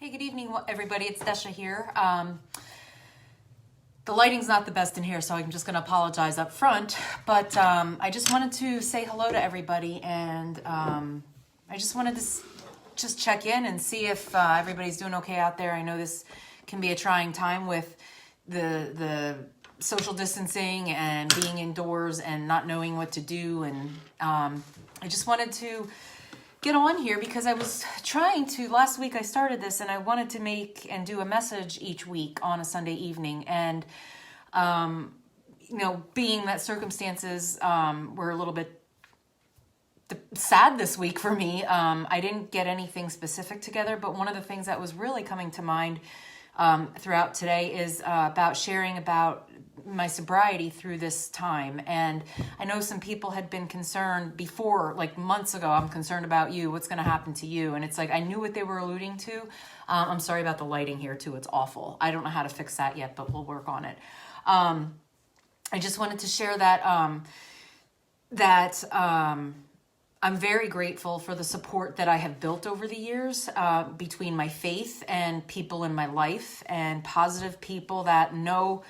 Hey, good evening, everybody. It's Desha here. The lighting's not the best in here, so I'm just going to apologize up front. But I just wanted to say hello to everybody, and I just wanted to just check in and see if everybody's doing okay out there. I know this can be a trying time with the social distancing and being indoors and not knowing what to do. And I just wanted to get on here because I was trying to, last week I started this and I wanted to make and do a message each week on a Sunday evening. And, being that circumstances were a little bit sad this week for me, I didn't get anything specific together, but one of the things that was really coming to mind throughout today is about sharing about my sobriety through this time. And I know some people had been concerned before, like months ago, I'm concerned about you, what's going to happen to you. And it's like, I knew what they were alluding to. I'm sorry about the lighting here too. It's awful. I don't know how to fix that yet, but we'll work on it. I just wanted to share that, I'm very grateful for the support that I have built over the years between my faith and people in my life and positive people that know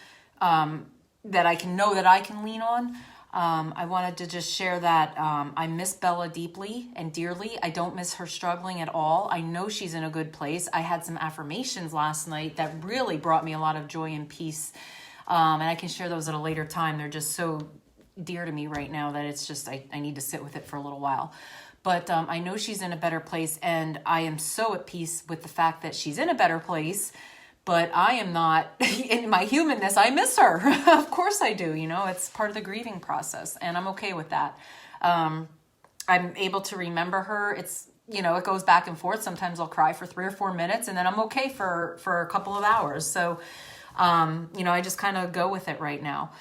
that I can lean on. I wanted to just share that I miss Bella deeply and dearly. I don't miss her struggling at all. I know she's in a good place. I had some affirmations last night that really brought me a lot of joy and peace. And I can share those at a later time. They're just so dear to me right now that it's just, I need to sit with it for a little while. But I know she's in a better place, and I am so at peace with the fact that she's in a better place. But I am not, in my humanness, I miss her. Of course I do, it's part of the grieving process, and I'm okay with that. I'm able to remember her. It's, it goes back and forth. Sometimes I'll cry for 3 or 4 minutes, and then I'm okay for a couple of hours. So, I just kind of go with it right now.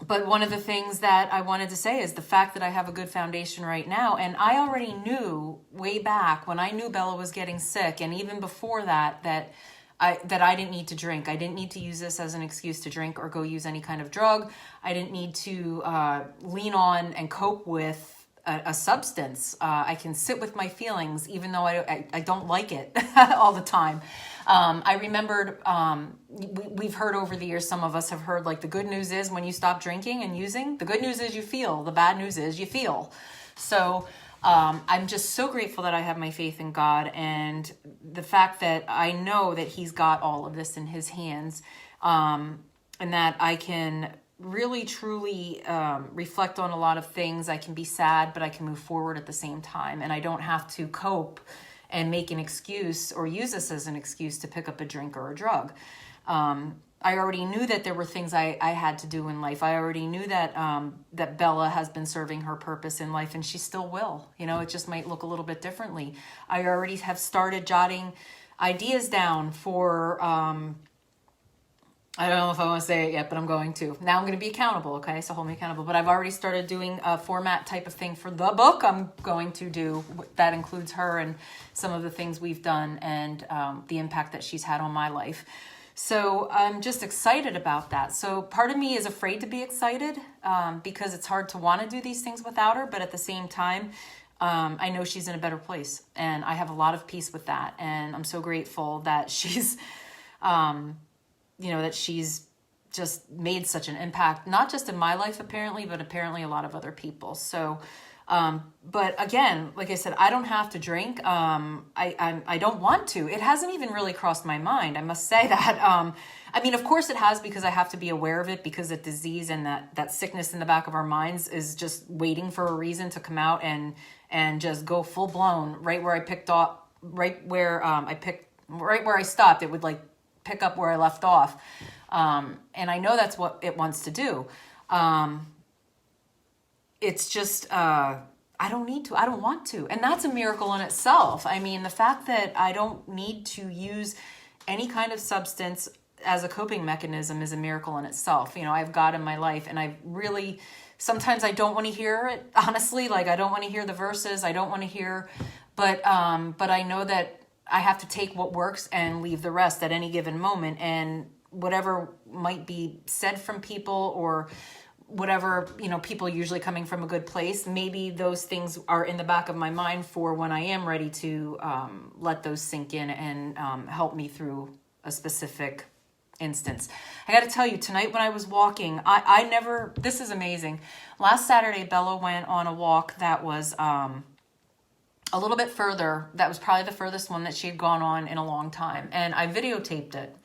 But one of the things that I wanted to say is the fact that I have a good foundation right now. And I already knew way back when I knew Bella was getting sick, and even before that I didn't need to drink. I didn't need to use this as an excuse to drink or go use any kind of drug. I didn't need to lean on and cope with a substance. I can sit with my feelings, even though I don't like it all the time. I remembered, we've heard over the years, some of us have heard, like, the good news is when you stop drinking and using, the good news is you feel, the bad news is you feel. So I'm just so grateful that I have my faith in God, and the fact that I know that He's got all of this in His hands, and that I can really truly reflect on a lot of things. I can be sad, but I can move forward at the same time, and I don't have to cope and make an excuse or use this as an excuse to pick up a drink or a drug. I already knew that there were things I had to do in life. I already knew that that Bella has been serving her purpose in life, and she still will. It just might look a little bit differently. I already have started jotting ideas down for I don't know if I want to say it yet, but I'm going to. Now I'm going to be accountable, okay? So hold me accountable. But I've already started doing a format type of thing for the book I'm going to do. That includes her and some of the things we've done and the impact that she's had on my life. So I'm just excited about that. So part of me is afraid to be excited because it's hard to want to do these things without her. But at the same time, I know she's in a better place. And I have a lot of peace with that. And I'm so grateful that she's... that she's just made such an impact, not just in my life apparently, but apparently a lot of other people. So, but again, like I said, I don't have to drink. I don't want to. It hasn't even really crossed my mind. I must say that. Of course it has, because I have to be aware of it, because that disease and that sickness in the back of our minds is just waiting for a reason to come out and just go full blown right where I picked up, right where I stopped. It would like pick up where I left off. And I know that's what it wants to do. It's just, I don't need to, I don't want to. And that's a miracle in itself. The fact that I don't need to use any kind of substance as a coping mechanism is a miracle in itself. I have God in my life, and I really, sometimes I don't want to hear it, honestly. Like, I don't want to hear the verses. I don't want to hear, but I know that I have to take what works and leave the rest at any given moment. And whatever might be said from people or whatever, people usually coming from a good place, maybe those things are in the back of my mind for when I am ready to let those sink in and help me through a specific instance. I got to tell you, tonight when I was walking, I never, this is amazing. Last Saturday, Bella went on a walk that was a little bit further. That was probably the furthest one that she had gone on in a long time. And I videotaped it.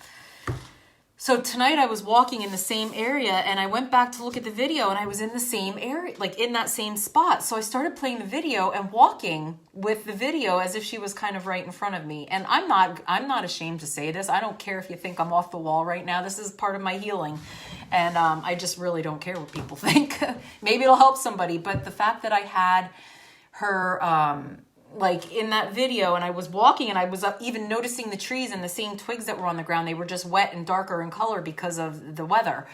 So tonight I was walking in the same area and I went back to look at the video and I was in the same area, like in that same spot. So I started playing the video and walking with the video as if she was kind of right in front of me. And I'm not ashamed to say this. I don't care if you think I'm off the wall right now. This is part of my healing. And I just really don't care what people think. Maybe it'll help somebody. But the fact that I had her like in that video and I was walking and I was even noticing the trees and the same twigs that were on the ground. They were just wet and darker in color because of the weather.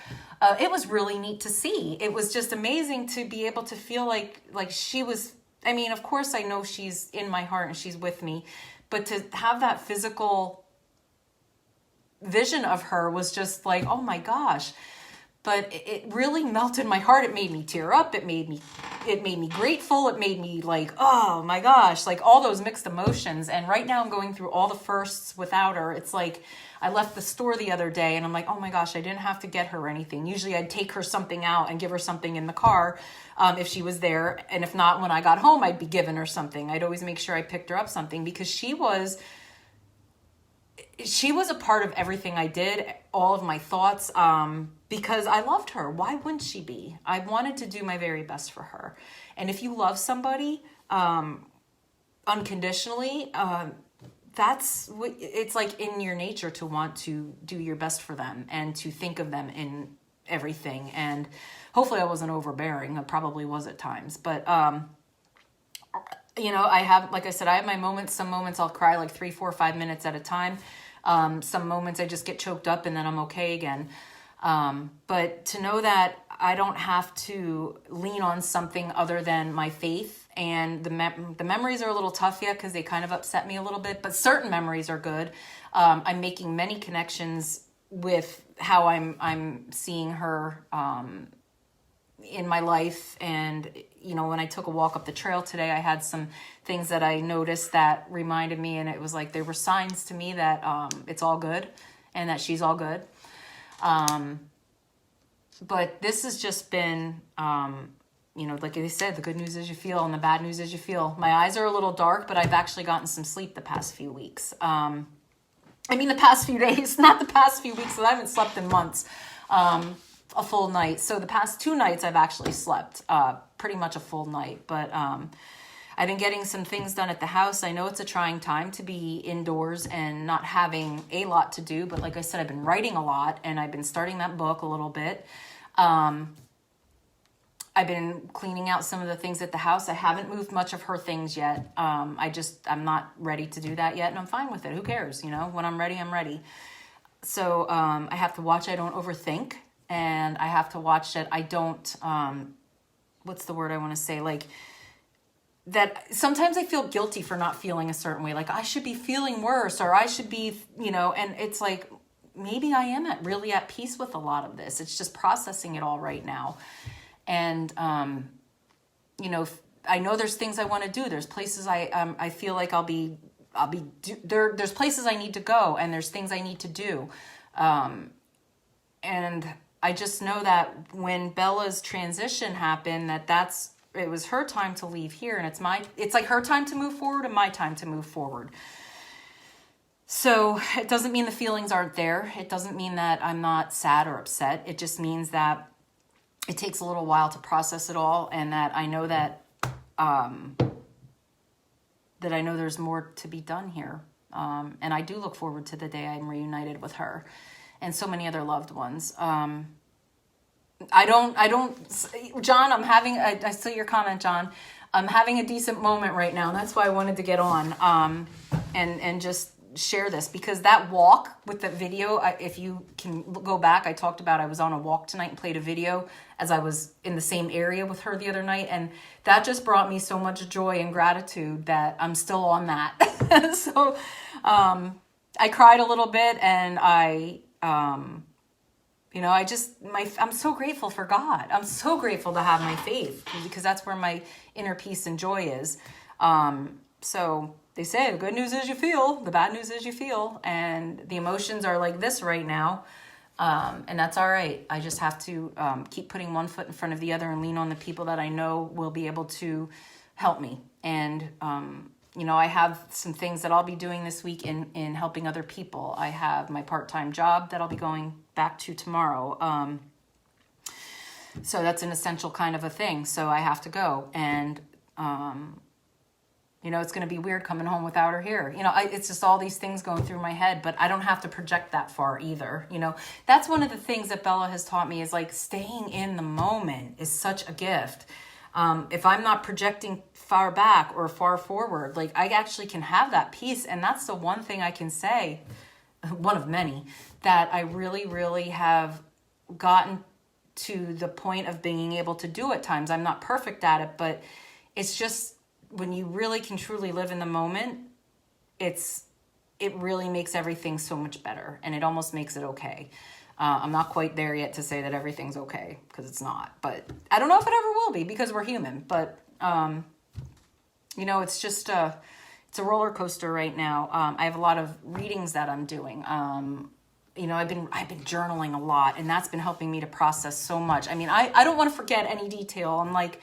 It was really neat to see. It was just amazing to be able to feel like she was, I mean, of course I know she's in my heart and she's with me, but to have that physical vision of her was just like, oh my gosh. But it really melted my heart. It made me tear up. It made me grateful. It made me like, oh my gosh, like all those mixed emotions. And right now I'm going through all the firsts without her. It's like I left the store the other day and I'm like, oh my gosh, I didn't have to get her anything. Usually I'd take her something out and give her something in the car if she was there. And if not, when I got home, I'd be giving her something. I'd always make sure I picked her up something because she was a part of everything I did, all of my thoughts, because I loved her. Why wouldn't she be? I wanted to do my very best for her. And if you love somebody unconditionally, it's like in your nature to want to do your best for them and to think of them in everything. And hopefully I wasn't overbearing. I probably was at times. But, I have, like I said, I have my moments. Some moments I'll cry like 3, 4, 5 minutes at a time. Some moments I just get choked up and then I'm okay again. But to know that I don't have to lean on something other than my faith, and the memories are a little tough yet because they kind of upset me a little bit, but certain memories are good. I'm making many connections with how I'm seeing her, in my life. And, when I took a walk up the trail today, I had some things that I noticed that reminded me, and it was like, they were signs to me that, it's all good and that she's all good. But this has just been, like they said, the good news is you feel and the bad news is you feel. My eyes are a little dark, but I've actually gotten some sleep the past few weeks. The past few days, not the past few weeks, because I haven't slept in months, a full night. So the past 2 nights I've actually slept, pretty much a full night, but, I've been getting some things done at the house. I know it's a trying time to be indoors and not having a lot to do, but like I said, I've been writing a lot and I've been starting that book a little bit. I've been cleaning out some of the things at the house. I haven't moved much of her things yet. I'm not ready to do that yet, and I'm fine with it. Who cares? When I'm ready, I'm ready. So I have to watch I don't overthink, and I have to watch that I don't, what's the word I want to say? Like, that sometimes I feel guilty for not feeling a certain way. Like I should be feeling worse, or I should be, and it's like, maybe I am really at peace with a lot of this. It's just processing it all right now. And, I know there's things I want to do. There's places I feel like there's places I need to go, and there's things I need to do. And I just know that when Bella's transition happened, it was her time to leave here, and it's like her time to move forward and my time to move forward. So it doesn't mean the feelings aren't there. It doesn't mean that I'm not sad or upset. It just means that it takes a little while to process it all, and that I know that there's more to be done here. And I do look forward to the day I'm reunited with her and so many other loved ones. John, I see your comment, John. I'm having a decent moment right now. And that's why I wanted to get on, and just share this, because that walk with the video, if you can go back, I talked about, I was on a walk tonight and played a video as I was in the same area with her the other night. And that just brought me so much joy and gratitude that I'm still on that. So, I cried a little bit, and I I'm so grateful for God. I'm so grateful to have my faith because that's where my inner peace and joy is. So they say the good news is you feel, the bad news is you feel, and the emotions are like this right now. And that's all right. I just have to keep putting one foot in front of the other and lean on the people that I know will be able to help me. And, I have some things that I'll be doing this week in helping other people. I have my part-time job that I'll be going back to tomorrow. So that's an essential kind of a thing. So I have to go. And, it's going to be weird coming home without her here. It's just all these things going through my head, but I don't have to project that far either. That's one of the things that Bella has taught me is like staying in the moment is such a gift. If I'm not projecting far back or far forward, like I actually can have that peace. And that's the one thing I can say, one of many, that I really, really have gotten to the point of being able to do at times. I'm not perfect at it, but it's just when you really can truly live in the moment, it really makes everything so much better, and it almost makes it okay. I'm not quite there yet to say that everything's okay, because it's not, but I don't know if it ever will be because we're human, but it's just it's a roller coaster right now. I have a lot of readings that I'm doing. I've been journaling a lot, and that's been helping me to process so much. I mean, I don't want to forget any detail. I'm like,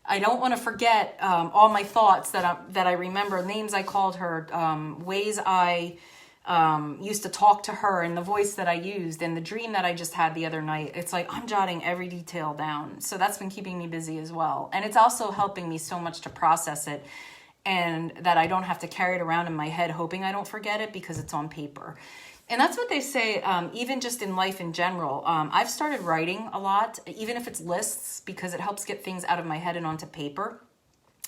I don't want to forget all my thoughts that I remember, names I called her, ways I used to talk to her, and the voice that I used, and the dream that I just had the other night. It's like I'm jotting every detail down. So that's been keeping me busy as well. And it's also helping me so much to process it, and that I don't have to carry it around in my head hoping I don't forget it because it's on paper. And that's what they say, even just in life in general. I've started writing a lot, even if it's lists, because it helps get things out of my head and onto paper.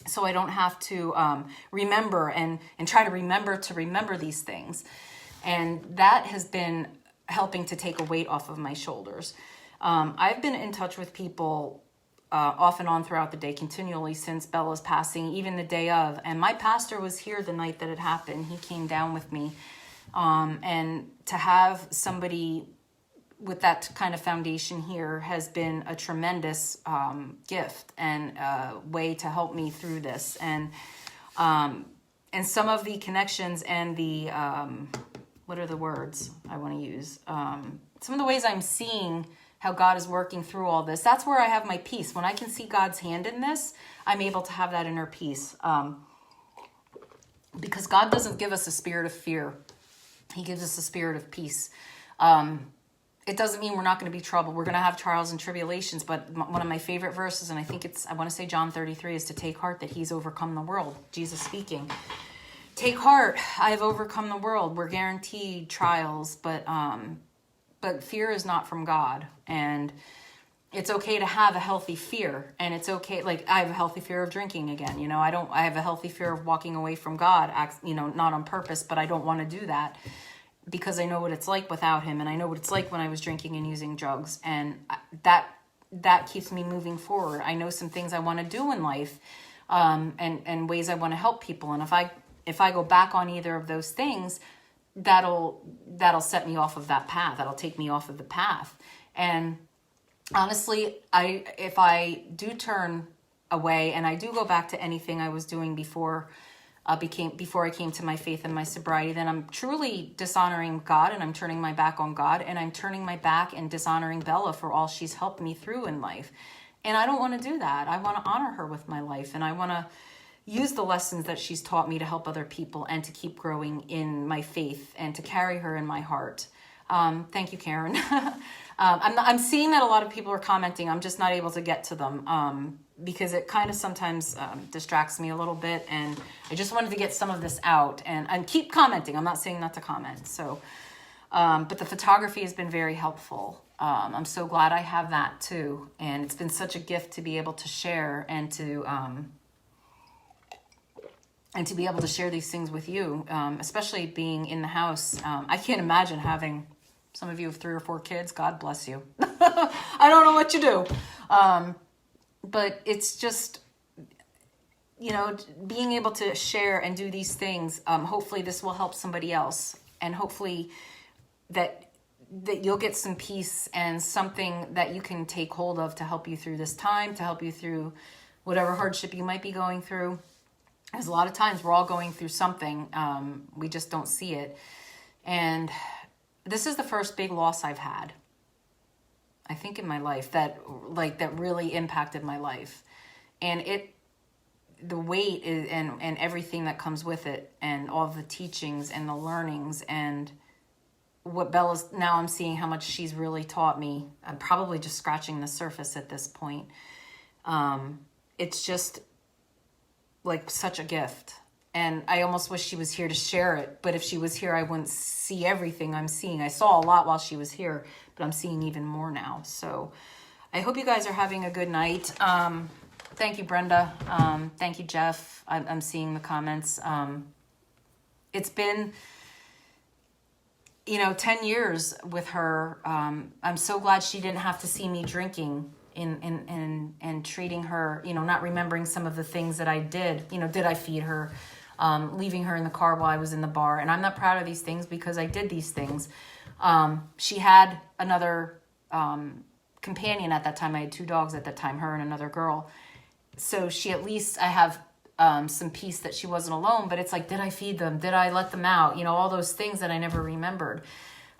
So I don't have to remember and try to remember these things. And that has been helping to take a weight off of my shoulders. I've been in touch with people off and on throughout the day, continually since Bella's passing, even the day of. And my pastor was here the night that it happened. He came down with me. And to have somebody with that kind of foundation here has been a tremendous gift and way to help me through this. And some of the connections and the, what are the words I want to use? Some of the ways I'm seeing how God is working through all this, that's where I have my peace. When I can see God's hand in this, I'm able to have that inner peace. Because God doesn't give us a spirit of fear. He gives us a spirit of peace. It doesn't mean we're not going to be troubled. We're going to have trials and tribulations. But one of my favorite verses, and I want to say John 33, is to take heart that he's overcome the world. Jesus speaking. Take heart, I've overcome the world. We're guaranteed trials, but fear is not from God. And it's okay to have a healthy fear. And it's okay, like I have a healthy fear of drinking again. I have a healthy fear of walking away from God, not on purpose, but I don't want to do that because I know what it's like without him. And I know what it's like when I was drinking and using drugs. And that keeps me moving forward. I know some things I want to do in life, and ways I want to help people. And if I go back on either of those things, that'll set me off of that path. That'll take me off of the path. And honestly, if I do turn away and I do go back to anything I was doing before I came to my faith and my sobriety, then I'm truly dishonoring God, and I'm turning my back on God, and I'm turning my back and dishonoring Bella for all she's helped me through in life. And I don't want to do that. I want to honor her with my life, and I want to use the lessons that she's taught me to help other people and to keep growing in my faith and to carry her in my heart. Thank you, Karen. I'm seeing that a lot of people are commenting. I'm just not able to get to them because it kind of sometimes distracts me a little bit. And I just wanted to get some of this out and keep commenting. I'm not saying not to comment. So, but the photography has been very helpful. I'm so glad I have that too. And it's been such a gift to be able to share and to be able to share these things with you, especially being in the house. I can't imagine having, some of you have 3 or 4 kids. God bless you. I don't know what you do. But it's just, being able to share and do these things. Hopefully this will help somebody else. And hopefully that that you'll get some peace and something that you can take hold of to help you through this time, to help you through whatever hardship you might be going through. Because a lot of times we're all going through something. We just don't see it. And this is the first big loss I've had, I think, in my life that really impacted my life. And the weight is, and everything that comes with it, and all the teachings and the learnings, and what Bella's, now I'm seeing how much she's really taught me. I'm probably just scratching the surface at this point. It's just like such a gift. And I almost wish she was here to share it. But if she was here, I wouldn't see everything I'm seeing. I saw a lot while she was here, but I'm seeing even more now. So I hope you guys are having a good night. Thank you, Brenda. Thank you, Jeff. I'm seeing the comments. It's been, 10 years with her. I'm so glad she didn't have to see me drinking and treating her, not remembering some of the things that I did. Did I feed her? Leaving her in the car while I was in the bar. And I'm not proud of these things because I did these things. She had another companion at that time. I had 2 dogs at that time, her and another girl. So I have some peace that she wasn't alone. But it's like, did I feed them? Did I let them out? All those things that I never remembered.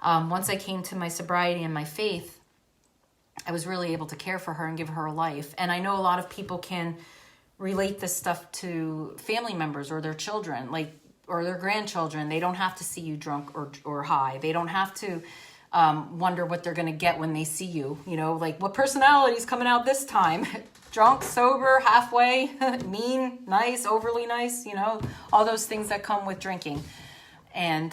Once I came to my sobriety and my faith, I was really able to care for her and give her a life. And I know a lot of people can relate this stuff to family members or their children, or their grandchildren. They don't have to see you drunk or high. They don't have to wonder what they're going to get when they see you. What personality is coming out this time? Drunk, sober, halfway, mean, nice, overly nice. All those things that come with drinking and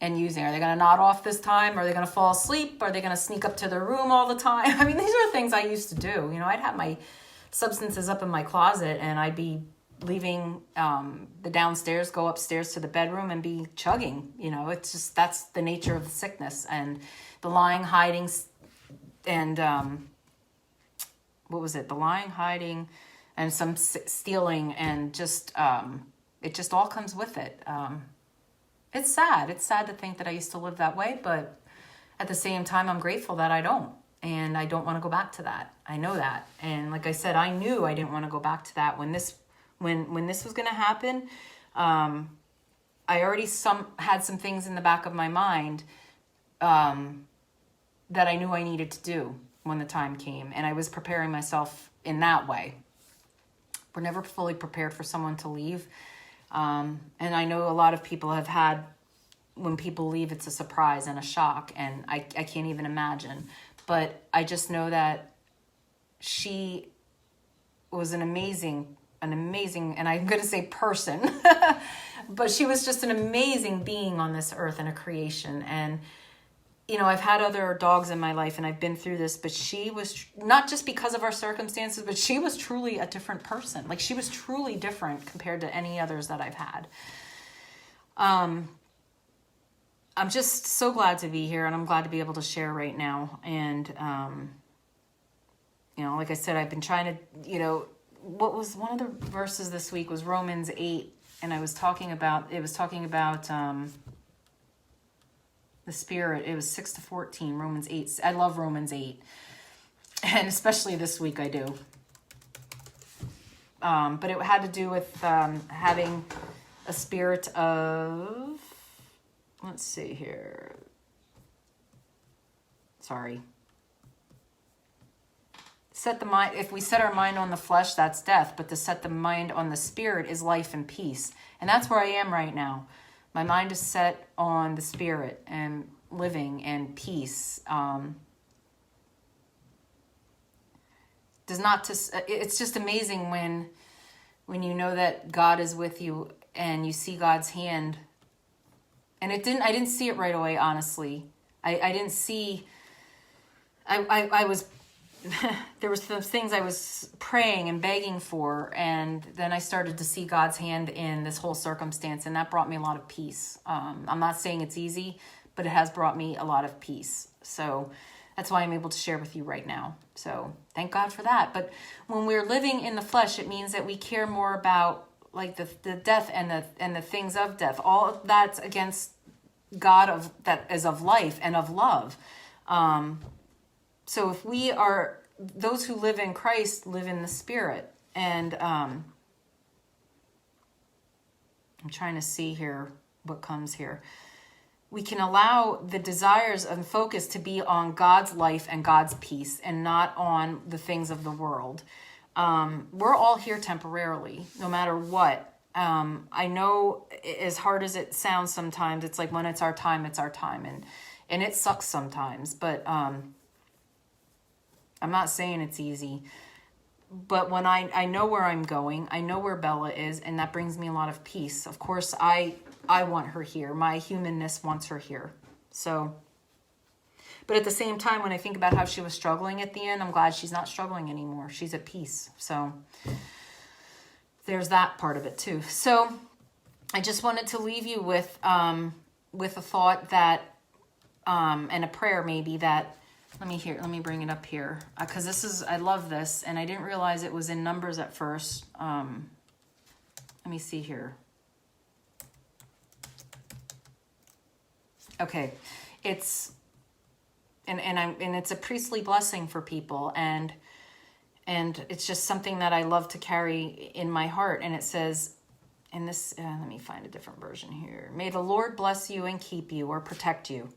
using. Are they going to nod off this time? Are they going to fall asleep? Are they going to sneak up to their room all the time? I mean, these are things I used to do. I'd have my substances up in my closet, and I'd be leaving the downstairs, go upstairs to the bedroom and be chugging. It's just, that's the nature of the sickness and the lying, hiding, and what was it? The lying, hiding, and some stealing, and just it just all comes with it. It's sad. It's sad to think that I used to live that way, but at the same time, I'm grateful that I don't. And I don't want to go back to that. I know that. And like I said, I knew I didn't want to go back to that when this was going to happen. I already had some things in the back of my mind that I knew I needed to do when the time came. And I was preparing myself in that way. We're never fully prepared for someone to leave. And I know a lot of people have had, when people leave, it's a surprise and a shock. And I can't even imagine. But I just know that she was an amazing, and I'm going to say person, but she was just an amazing being on this earth and a creation. And, I've had other dogs in my life and I've been through this, but she was not just because of our circumstances, but she was truly a different person. Like, she was truly different compared to any others that I've had. I'm just so glad to be here, and I'm glad to be able to share right now. And, like I said, I've been trying to, what was one of the verses this week was Romans 8. And it was talking about the Spirit. It was 6-14, Romans 8. I love Romans 8. And especially this week I do. But it had to do with having a spirit of... Let's see here. Sorry. Set the mind. If we set our mind on the flesh, that's death. But to set the mind on the Spirit is life and peace. And that's where I am right now. My mind is set on the Spirit and living and peace. It's just amazing when you know that God is with you and you see God's hand. And I didn't see it right away, honestly. I didn't see, I was, there was some things I was praying and begging for, and then I started to see God's hand in this whole circumstance, and that brought me a lot of peace. I'm not saying it's easy, but it has brought me a lot of peace. So that's why I'm able to share with you right now. So thank God for that. But when we're living in the flesh, it means that we care more about like the death and the things of death. All that's against God that is of life and of love. So if we are, those who live in Christ live in the Spirit. And I'm trying to see here what comes here. We can allow the desires and focus to be on God's life and God's peace and not on the things of the world. We're all here temporarily, no matter what. I know, as hard as it sounds sometimes, it's like when it's our time, it's our time. And it sucks sometimes, but I'm not saying it's easy. But when I know where I'm going, I know where Bella is, and that brings me a lot of peace. Of course, I want her here. My humanness wants her here. So, but at the same time, when I think about how she was struggling at the end, I'm glad she's not struggling anymore. She's at peace. So there's that part of it too. So I just wanted to leave you with a thought that, and a prayer maybe that, let me bring it up here. Because I love this, and I didn't realize it was in Numbers at first. Let me see here. Okay, it's it's a priestly blessing for people, and it's just something that I love to carry in my heart. And it says, in this, let me find a different version here. May the Lord bless you and keep you, or protect you.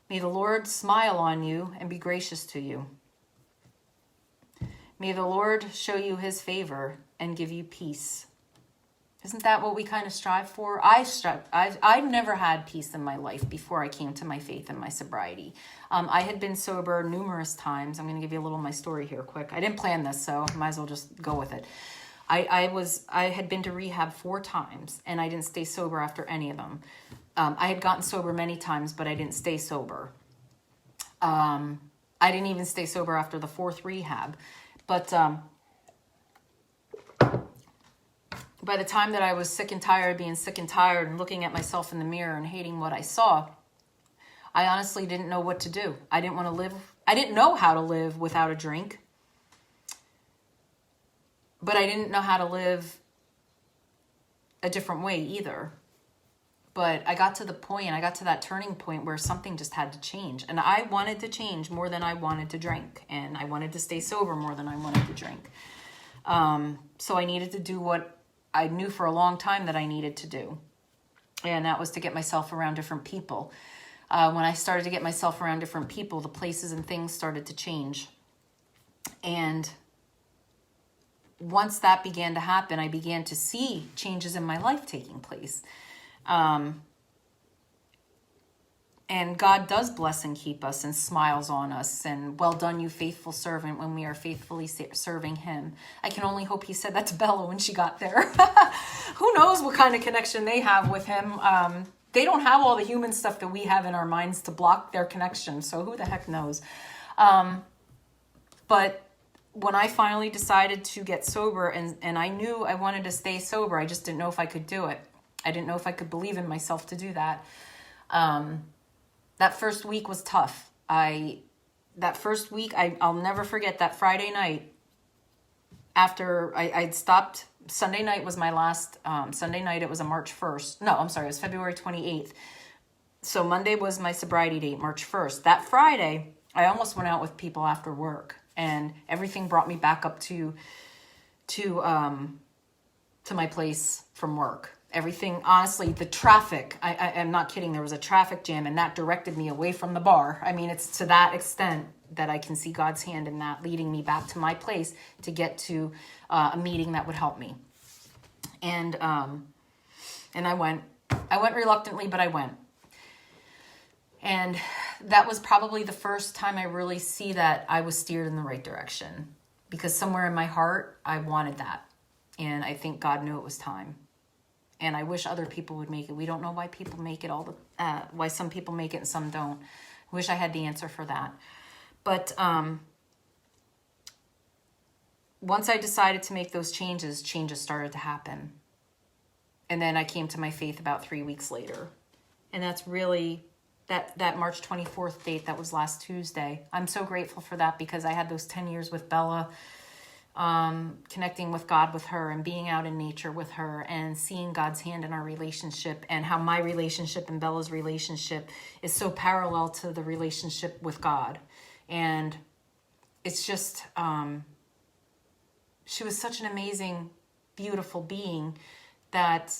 May the Lord smile on you and be gracious to you. May the Lord show you his favor and give you peace. Isn't that what we kind of strive for? I've never had peace in my life before I came to my faith and my sobriety. I had been sober numerous times. I'm going to give you a little of my story here quick. I didn't plan this, so I might as well just go with it. I had been to rehab 4 times, and I didn't stay sober after any of them. I had gotten sober many times, but I didn't stay sober. I didn't even stay sober after the 4th rehab. But by the time that I was sick and tired, being sick and tired and looking at myself in the mirror and hating what I saw, I honestly didn't know what to do. I didn't want to live. I didn't know how to live without a drink. But I didn't know how to live a different way either. But I got to that turning point where something just had to change. And I wanted to change more than I wanted to drink. And I wanted to stay sober more than I wanted to drink. So I needed to do what I knew for a long time that I needed to do. And that was to get myself around different people. When I started to get myself around different people, the places and things started to change. And once that began to happen, I began to see changes in my life taking place. And God does bless and keep us and smiles on us. And well done, you faithful servant, when we are faithfully serving him. I can only hope he said that to Bella when she got there. Who knows what kind of connection they have with him. They don't have all the human stuff that we have in our minds to block their connection. So who the heck knows? But when I finally decided to get sober, and I knew I wanted to stay sober, I just didn't know if I could do it. I didn't know if I could believe in myself to do that. That first week was tough. That first week, I'll never forget that Friday night. After I'd stopped, Sunday night was my last Sunday night. It was a March 1st. No, I'm sorry, it was February 28th. So Monday was my sobriety date, March 1st. That Friday, I almost went out with people after work, and everything brought me back up to my place from work. Everything, honestly, the traffic, I'm not kidding, there was a traffic jam, and that directed me away from the bar. I mean, it's to that extent that I can see God's hand in that, leading me back to my place to get to a meeting that would help me. And I went reluctantly, but I went. And that was probably the first time I really see that I was steered in the right direction, because somewhere in my heart, I wanted that. And I think God knew it was time. And I wish other people would make it. We don't know why people make it why some people make it and some don't. I wish I had the answer for that. But once I decided to make those changes started to happen. And then I came to my faith about 3 weeks later. And that's really that March 24th date that was last Tuesday. I'm so grateful for that, because I had those 10 years with Bella. connecting with God with her and being out in nature with her and seeing God's hand in our relationship, and how my relationship and Bella's relationship is so parallel to the relationship with God. And it's just, she was such an amazing, beautiful being that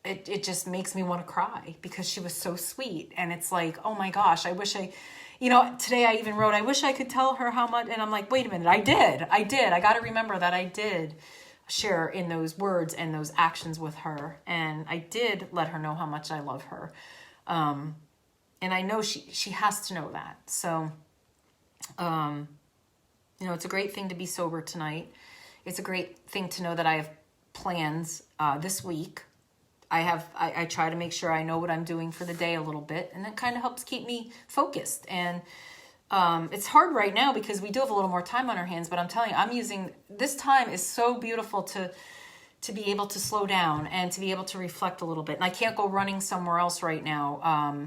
it just makes me want to cry, because she was so sweet. And it's like, oh my gosh, I wish today I even wrote, I wish I could tell her how much, and I'm like, wait a minute, I did. I got to remember that I did share in those words and those actions with her. And I did let her know how much I love her. And I know she has to know that. So, it's a great thing to be sober tonight. It's a great thing to know that I have plans this week. I try to make sure I know what I'm doing for the day a little bit, and that kind of helps keep me focused. And it's hard right now because we do have a little more time on our hands, but I'm telling you, this time is so beautiful to be able to slow down and to be able to reflect a little bit. And I can't go running somewhere else right now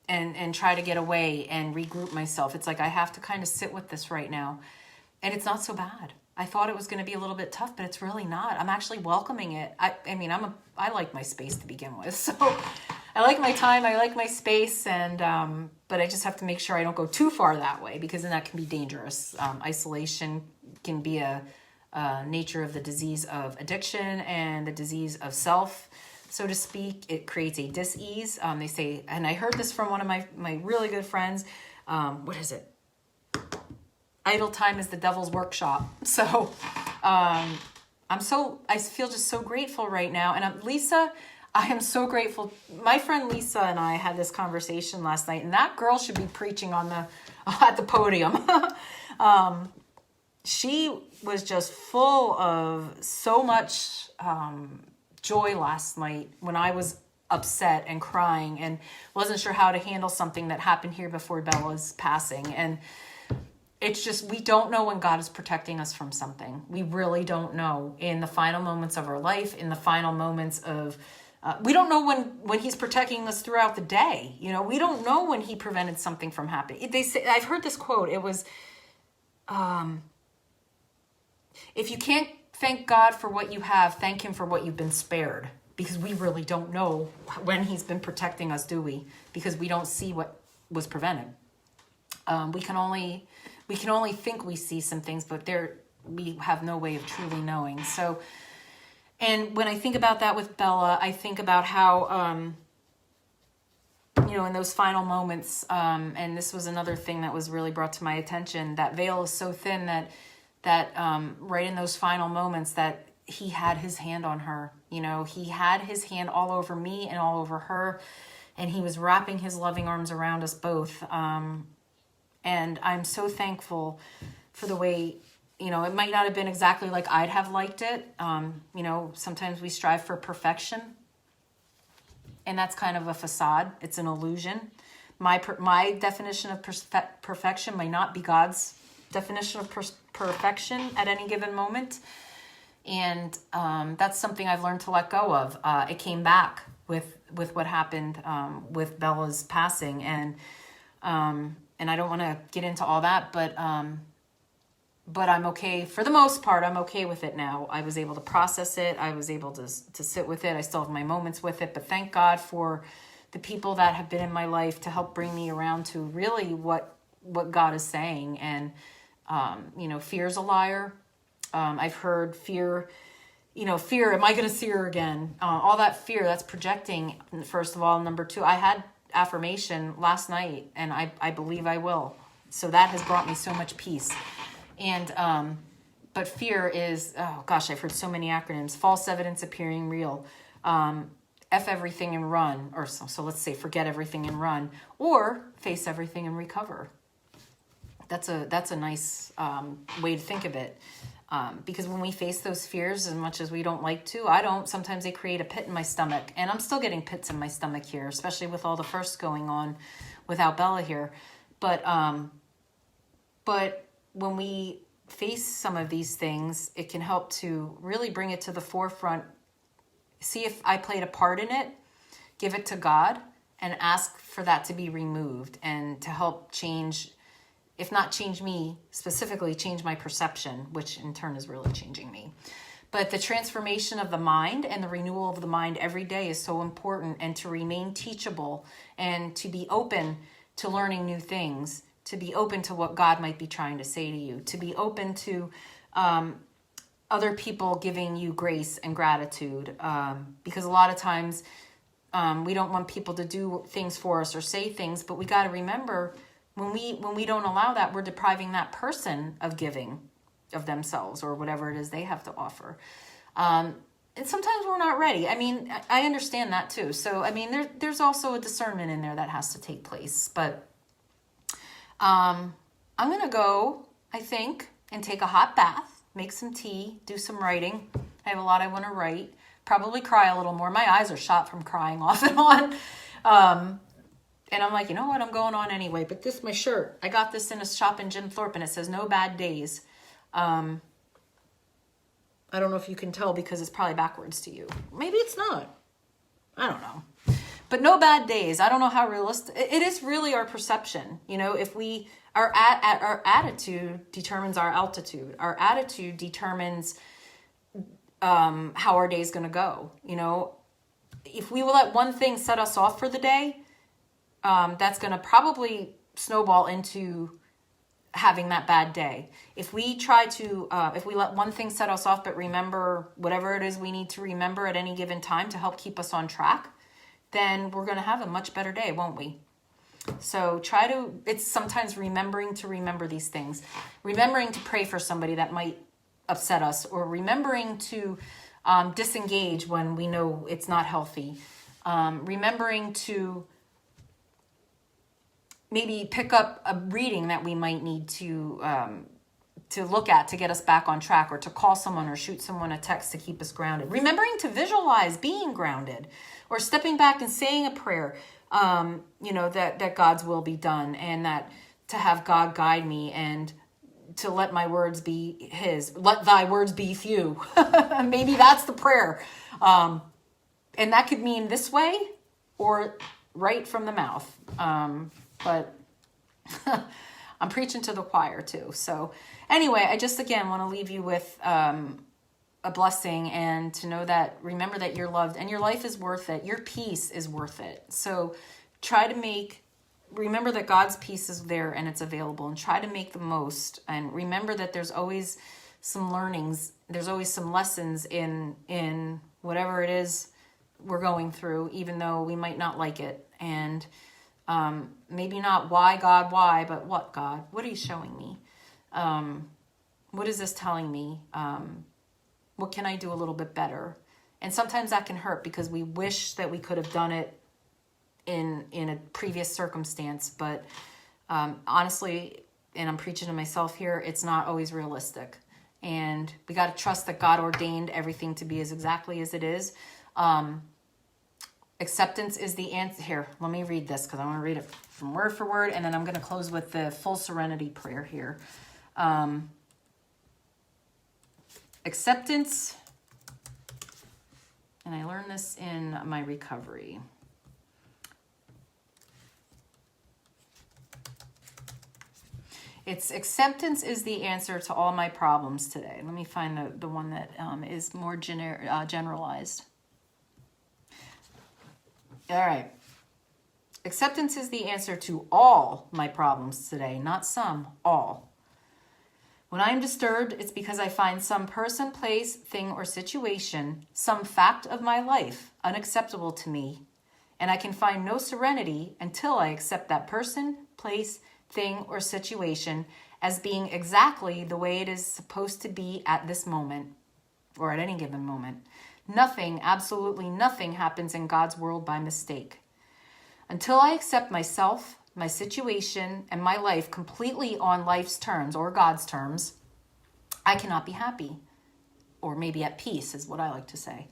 and try to get away and regroup myself. It's like I have to kind of sit with this right now, and it's not so bad. I thought it was going to be a little bit tough, but it's really not. I'm actually welcoming it. I like my space to begin with. So I like my time. I like my space. And, but I just have to make sure I don't go too far that way, because then that can be dangerous. Isolation can be a nature of the disease of addiction and the disease of self, so to speak. It creates a dis-ease. They say, and I heard this from one of my really good friends. What is it? Idle time is the devil's workshop. So I feel just so grateful right now. And Lisa, I am so grateful. My friend Lisa and I had this conversation last night, and that girl should be preaching at the podium. She was just full of so much joy last night when I was upset and crying and wasn't sure how to handle something that happened here before Bella's passing. And it's just, we don't know when God is protecting us from something. We really don't know. In the final moments of our life, in the final moments of, we don't know when he's protecting us throughout the day. We don't know when he prevented something from happening. They say, I've heard this quote. It was, if you can't thank God for what you have, thank him for what you've been spared. Because we really don't know when he's been protecting us, do we? Because we don't see what was prevented. We can only think we see some things, but we have no way of truly knowing. So, and when I think about that with Bella, I think about how, in those final moments, and this was another thing that was really brought to my attention, that veil is so thin that right in those final moments that he had his hand on her. He had his hand all over me and all over her, and he was wrapping his loving arms around us both. And I'm so thankful for the way, it might not have been exactly like I'd have liked it. Sometimes we strive for perfection, and that's kind of a facade. It's an illusion. My definition of perfection might not be God's definition of perfection at any given moment. And that's something I've learned to let go of. It came back with what happened with Bella's passing. And I don't want to get into all that, but I'm okay. For the most part, I'm okay with it now. I was able to process it. I was able to sit with it. I still have my moments with it, but thank God for the people that have been in my life to help bring me around to really what God is saying. And, fear's a liar. I've heard fear, am I going to see her again? All that fear, that's projecting, first of all. Number two, I had affirmation last night, and I believe I will. So that has brought me so much peace. And but fear is, I've heard so many acronyms: false evidence appearing real, F everything and run, or so let's say forget everything and run, or face everything and recover. That's a nice way to think of it. Because when we face those fears, as much as we don't like to, sometimes they create a pit in my stomach, and I'm still getting pits in my stomach here, especially with all the first going on without Bella here. But when we face some of these things, it can help to really bring it to the forefront. See if I played a part in it, give it to God, and ask for that to be removed and to help change if not change me specifically, change my perception, which in turn is really changing me. But the transformation of the mind and the renewal of the mind every day is so important, and to remain teachable and to be open to learning new things, to be open to what God might be trying to say to you, to be open to other people giving you grace and gratitude. Because a lot of times we don't want people to do things for us or say things, but we got to remember when we don't allow that, we're depriving that person of giving of themselves or whatever it is they have to offer. And sometimes we're not ready. I mean, I understand that too. So, I mean, there's also a discernment in there that has to take place. But I'm going to go, I think, and take a hot bath, make some tea, do some writing. I have a lot I want to write. Probably cry a little more. My eyes are shot from crying off and on. And I'm like, you know what? I'm going on anyway. But this, my shirt, I got this in a shop in Jim Thorpe, and it says no bad days. I don't know if you can tell because it's probably backwards to you. Maybe it's not. I don't know. But no bad days. I don't know how realistic. It is really our perception. You know, if we are our attitude determines our altitude. Our attitude determines how our day is going to go. You know, if we will let one thing set us off for the day, that's going to probably snowball into having that bad day. If we try to, if we let one thing set us off, but remember whatever it is we need to remember at any given time to help keep us on track, then we're going to have a much better day, won't we? So it's sometimes remembering to remember these things, remembering to pray for somebody that might upset us, or remembering to disengage when we know it's not healthy, remembering to maybe pick up a reading that we might need to look at to get us back on track, or to call someone or shoot someone a text to keep us grounded. Remembering to visualize being grounded, or stepping back and saying a prayer, you know, that God's will be done, and that to have God guide me, and to let my words be his. Let thy words be few. Maybe that's the prayer. And that could mean this way or right from the mouth. But I'm preaching to the choir too. So anyway, I just, again, want to leave you with a blessing, and to know that, remember that you're loved and your life is worth it. Your peace is worth it. So remember that God's peace is there and it's available, and try to make the most. And remember that there's always some learnings. There's always some lessons in whatever it is we're going through, even though we might not like it. And maybe not why, God, why, but what, God? What are you showing me? What is this telling me? What can I do a little bit better? And sometimes that can hurt, because we wish that we could have done it in a previous circumstance. But honestly, and I'm preaching to myself here, it's not always realistic. And we got to trust that God ordained everything to be as exactly as it is. Acceptance is the answer. Here, let me read this, because I want to read it from word for word, and then I'm going to close with the full serenity prayer here. Acceptance, and I learned this in my recovery. It's acceptance is the answer to all my problems today. Let me find the one that is more generalized. All right. Acceptance is the answer to all my problems today, not some, all. When I am disturbed, it's because I find some person, place, thing, or situation, some fact of my life unacceptable to me, and I can find no serenity until I accept that person, place, thing, or situation as being exactly the way it is supposed to be at this moment, or at any given moment. Nothing, absolutely nothing happens in God's world by mistake. Until I accept myself, my situation, and my life completely on life's terms or God's terms, I cannot be happy, or maybe at peace is what I like to say.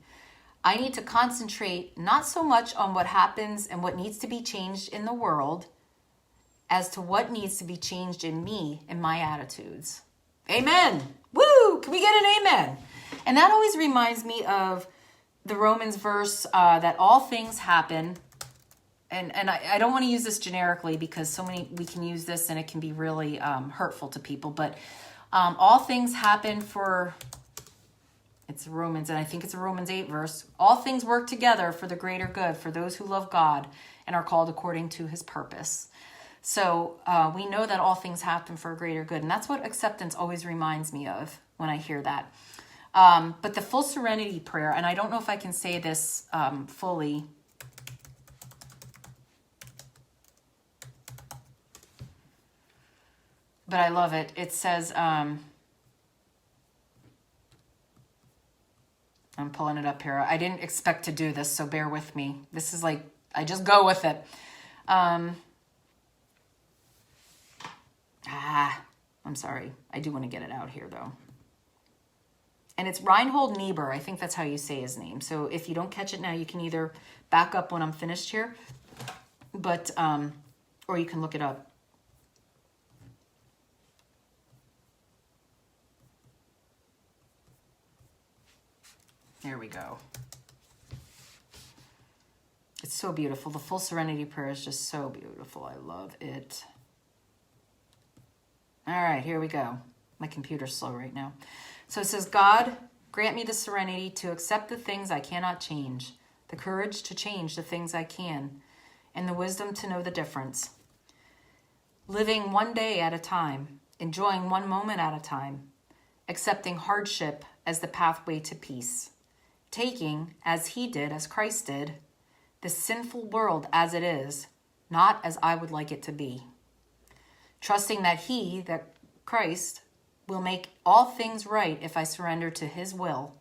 I need to concentrate not so much on what happens and what needs to be changed in the world as to what needs to be changed in me and my attitudes. Amen. Woo! Can we get an amen? And that always reminds me of the Romans verse that all things happen and I don't want to use this generically because so many, we can use this and it can be really hurtful to people, but all things happen for, it's Romans, and I think it's a Romans 8 verse. All things work together for the greater good for those who love God and are called according to his purpose. So we know that all things happen for a greater good. And that's what acceptance always reminds me of when I hear that. But the full serenity prayer, and I don't know if I can say this fully. But I love it. It says, I'm pulling it up here. I didn't expect to do this, so bear with me. This is like, I just go with it. I'm sorry. I do want to get it out here, though. And it's Reinhold Niebuhr. I think that's how you say his name. So if you don't catch it now, you can either back up when I'm finished here, but or you can look it up. There we go. It's so beautiful. The full serenity prayer is just so beautiful. I love it. All right, here we go. My computer's slow right now. So it says, God, grant me the serenity to accept the things I cannot change, the courage to change the things I can, and the wisdom to know the difference. Living one day at a time, enjoying one moment at a time, accepting hardship as the pathway to peace. Taking, as he did, as Christ did, the sinful world as it is, not as I would like it to be. Trusting that he, that Christ, will make all things right if I surrender to his will,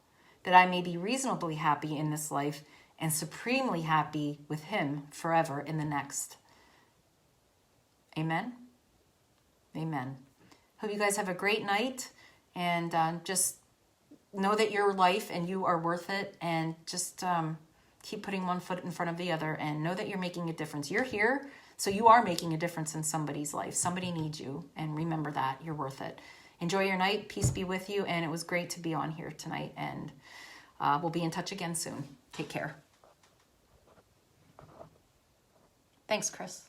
that I may be reasonably happy in this life and supremely happy with him forever in the next. Amen? Amen. Hope you guys have a great night, and just know that your life and you are worth it, and just keep putting one foot in front of the other and know that you're making a difference. You're here, so you are making a difference in somebody's life. Somebody needs you, and remember that. You're worth it. Enjoy your night. Peace be with you, and it was great to be on here tonight, and we'll be in touch again soon. Take care. Thanks, Chris.